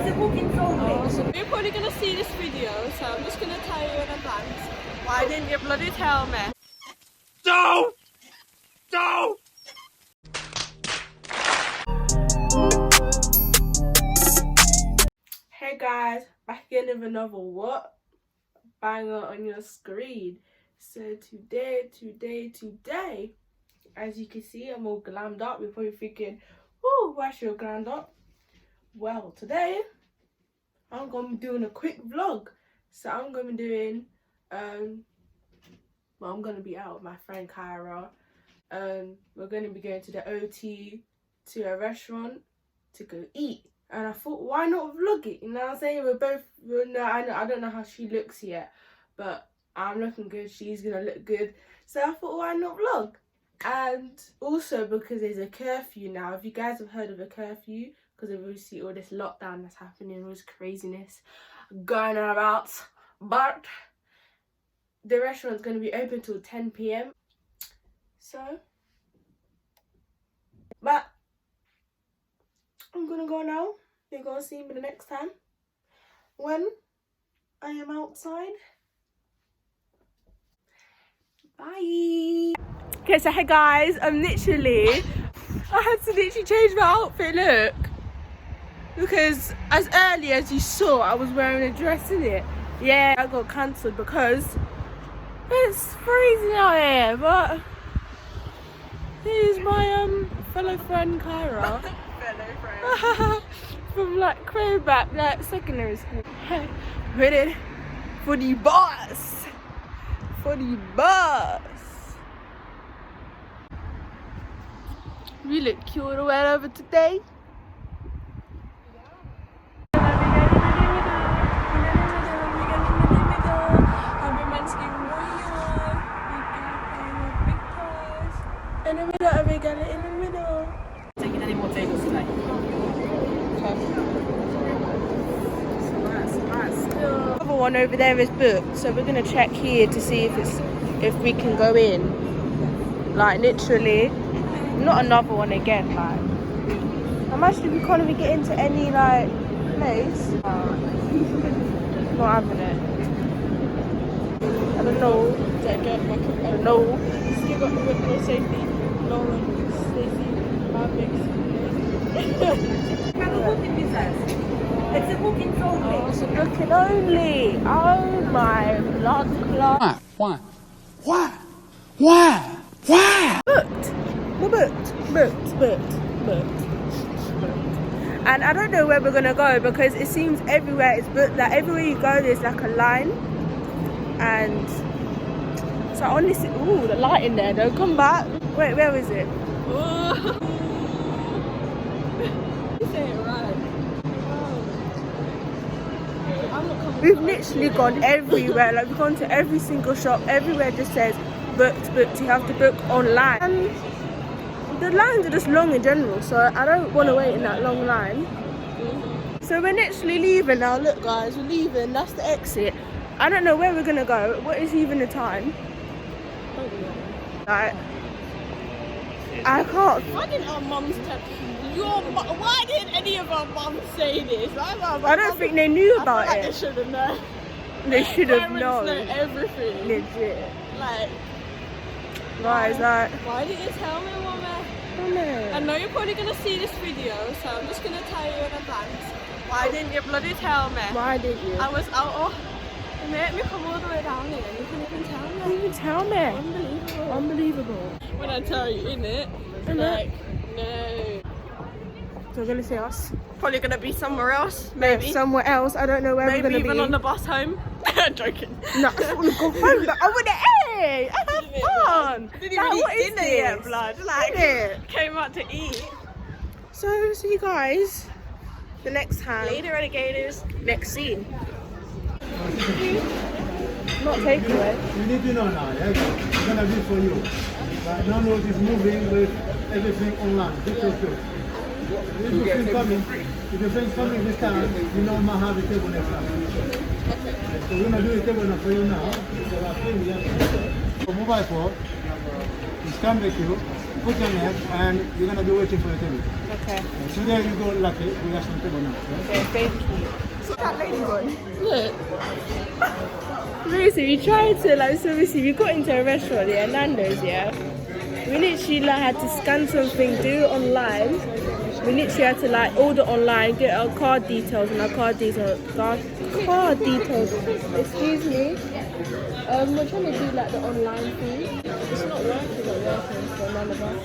It's a bookings only. Oh, so you're probably gonna see this video, so I'm just gonna tell you in advance. Why didn't you bloody tell me? No! No! Hey guys, back again with another what? Banger on your screen. So today, as you can see, I'm all glammed up. You're probably thinking, oh, why is she all glammed up? Well, today, I'm going to be doing a quick vlog. So I'm going to be doing, well, I'm going to be out with my friend Kyra. We're going to be going to the OT, to a restaurant, to go eat. And I thought, why not vlog it? You know what I'm saying? I don't know how she looks yet, but I'm looking good. She's going to look good. So I thought, why not vlog? And also because there's a curfew now. If you guys have heard of a curfew, because obviously all this lockdown that's happening, all this craziness going on about. But the restaurant's going to be open till 10 PM. So, but I'm going to go now. You're going to see me the next time when I am outside. Bye. Okay, so hey guys, I had to literally change my outfit, look. Because as early as you saw, I was wearing a dress in it. Yeah, I got cancelled because it's freezing out here, but here's my fellow friend Kyra. Fellow friend. From like way back, like secondary school. Ready for the boss. For the boss. We look cute or whatever today. In the middle, we got it in the middle. Taking any more tables tonight? Another one over there is booked, so we're gonna check here to see if we can go in. Like literally, not another one again. Like, we can't even get into any like place. Not having it. I don't know. I don't know. Still got the no safety. Lauren, Stacey, It's a bookings only. Oh, so booking only. Oh my blood clot. Why? Booked. We're booked. And I don't know where we're gonna go because it seems everywhere is booked. Like everywhere you go, there's like a line. And so I only see, ooh, the light in there though. Come back. Wait, where is it? You say it right. We've literally gone everywhere. Like we've gone to every single shop. Everywhere just says booked. You have to book online. And the lines are just long in general, so I don't want to wait in that long line. So we're literally leaving now. Look guys, we're leaving. That's the exit. I don't know where we're gonna go. What is even the time? Like, I can't. Why didn't our mums tell why didn't any of our mums say this? I don't think they knew about it. They should have known. They should have known. Know everything. Legit. Like, guys, like. Why didn't you tell me, woman? I know you're probably gonna see this video, so I'm just gonna tell you in advance. Why didn't you bloody tell me? Why didn't you? I was out of. It made me come all the way down here and you couldn't even tell me. You didn't even tell me. Unbelievable. When I tell you, innit? Like, no. So we're gonna see us. Probably gonna be somewhere else, maybe. Somewhere else. I don't know where we're gonna be. Maybe even on the bus home. I'm joking. No, I just want to go home. Like, I want to eat. I have fun. Didn't even eat dinner yet, blood. Like, came out to eat. So see you guys the next time. Later, Renegades. Next scene. Not takeaway. You need to know now, yeah? It's gonna be for you. But Nando is moving with everything online. This is good. If your friends coming this time, you know I have a table next time. So we're gonna do a table now for you now. So mobile phone, you stand with you. put your name and you're gonna be waiting for your table. Okay. So there you go, lucky. We have some table now. Okay, thank you. That lady gone. Look. Seriously, we tried to like, so obviously we got into a restaurant, yeah, Nando's, yeah. We literally like had to scan something, do it online. We literally had to like order online, get our card details and our card details. Excuse me. We're trying to do like the online thing. It's not working for none of us.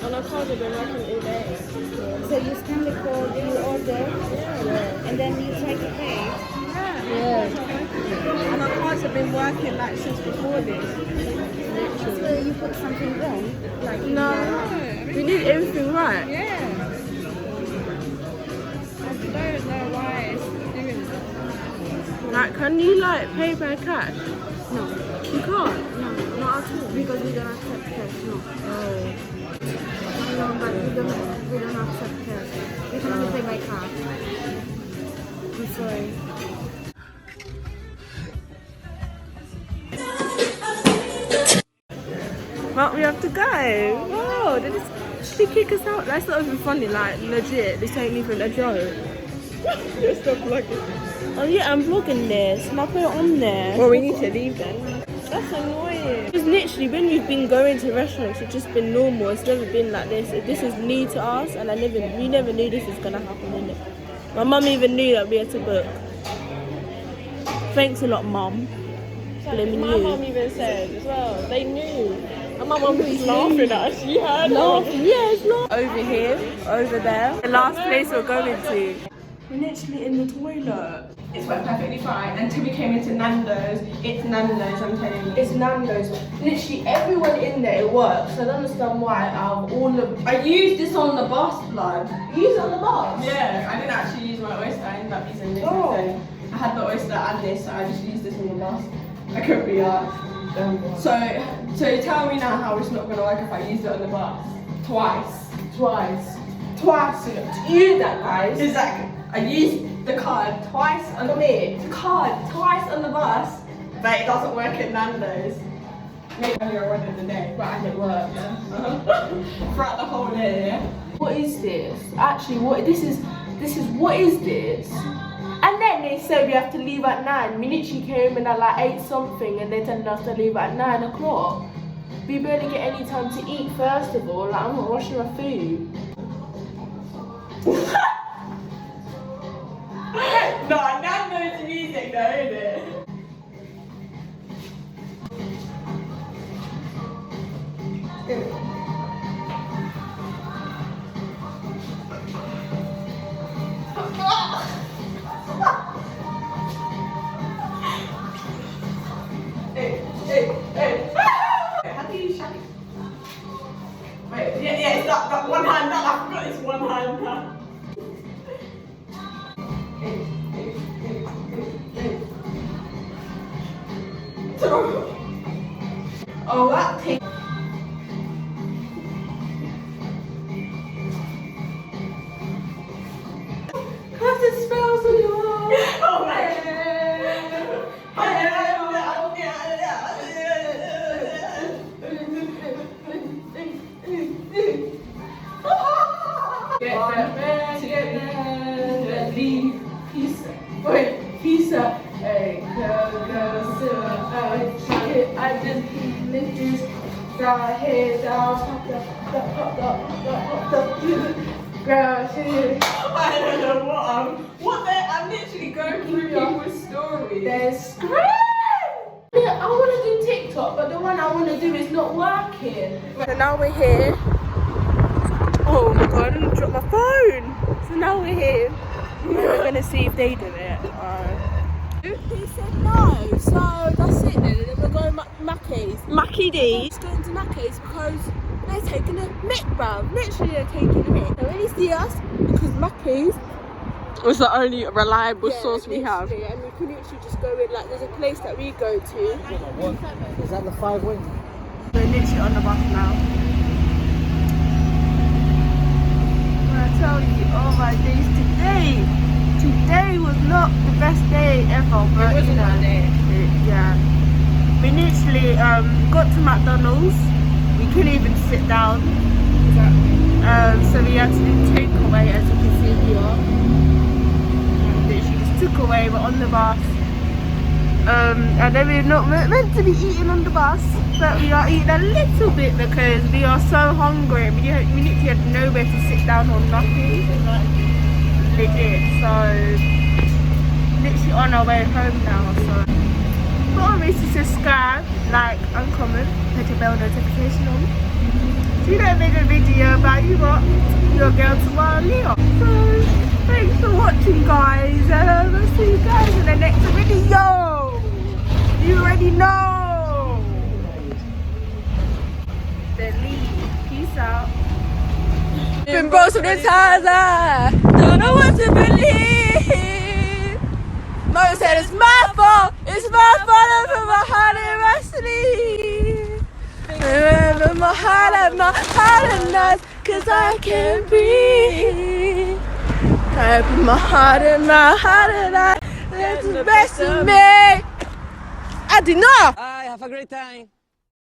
And our cards have been working all day. So you scan the code, you order, and then you try to pay. Yeah. And our cards have been working like since before this. So you put something wrong? Like No, we did everything right. Yeah. I don't know why it's doing that. Like, can you like pay by cash? No, You can't. no, not at all. Because we don't accept cash, no. Oh. No, but we don't accept cash. We can only pay by card. I'm sorry. But we have to go. Wow, they kick us out. That's not even funny, like legit. This ain't even a joke. Just stop vlogging. Oh yeah, I'm vlogging this and I put it on there. Well, we need to leave then. That's annoying. Because literally when we've been going to restaurants, it's just been normal. It's never been like this. This is new to us and we never knew this was gonna happen, innit? My mum even knew that we had to book. Thanks a lot, Mum. Blaming My you. mum even said as well, they knew. And my mum was laughing at us. She heard Laughing, yes, laugh. Over here, over there. The last place we're going to. We're literally in the toilet. It's worked perfectly fine until we came into Nando's. It's Nando's, I'm telling you. It's Nando's. Literally everyone in there, it works. I don't understand why. Out of all the... I used this on the bus, blood. You use it on the bus? Yeah, I didn't actually use my oyster. I ended up using this Oh. instead. I had the oyster and this, so I just used this on the bus. I couldn't be asked. So tell me now how it's not going to work if I used it on the bus. Twice. You did that, guys. Exactly. I used the card twice on the bus, but it doesn't work at Nando's. Maybe only one of the day, but and it worked. Throughout the whole day, yeah. What is this? Actually, what is this? And then they said we have to leave at 9. We literally came in at like 8 something and they told us to leave at 9 o'clock. We barely get any time to eat first of all. Like, I'm not washing my food. No, Nando's music though, isn't it? Hey. How do you shake? Wait, yeah, it's that one hand now. I forgot it's one hand now. Oh, that thing. Cause it smells of you. Oh my Pizza. Hey, go, so I just lift this down here, down, girl, shit. I don't know I'm literally going through people's stories. There's scream! Yeah, I want to do TikTok, but the one I want to do is not working. So now we're here. Oh my god, I didn't drop my phone. So now we're here. We're going to see if they did it. He said no, so that's it then. And then we're going Mackey's. Mackie D. Just going to Mackey's because they're taking a mick, bruv. Literally, they're taking a mick. They really see us because Mackey's Was the only reliable source we have. literally, and we can literally just go in. Like, there's a place that we go to. Is that the 5 wing? We're literally on the bus now. I tell you, oh my days, today was not the best day ever, but It wasn't that day. yeah. We literally got to McDonald's, we you couldn't even sit down. So we had to do takeaway, as you can see here. Literally just took away, we're on the bus. And then we're not meant to be eating on the bus, but we are eating a little bit because we are so hungry. We literally had nowhere to sit down or nothing. Like, legit. So literally on our way home now. So promise to subscribe, like, and comment, hit the bell notification on. So you don't make a video about you got your girl tamaraaaliyah. So thanks for watching, guys, and I'll see you guys in the next video. You already know. Then leave. Peace out. Been broke so many times, I don't know what to believe. Mother said it's my fault I put my heart in my sleeve. Remember my heart at night, cause I can't breathe. I put my heart at night, that's the best of me. I did not. Bye, have a great time.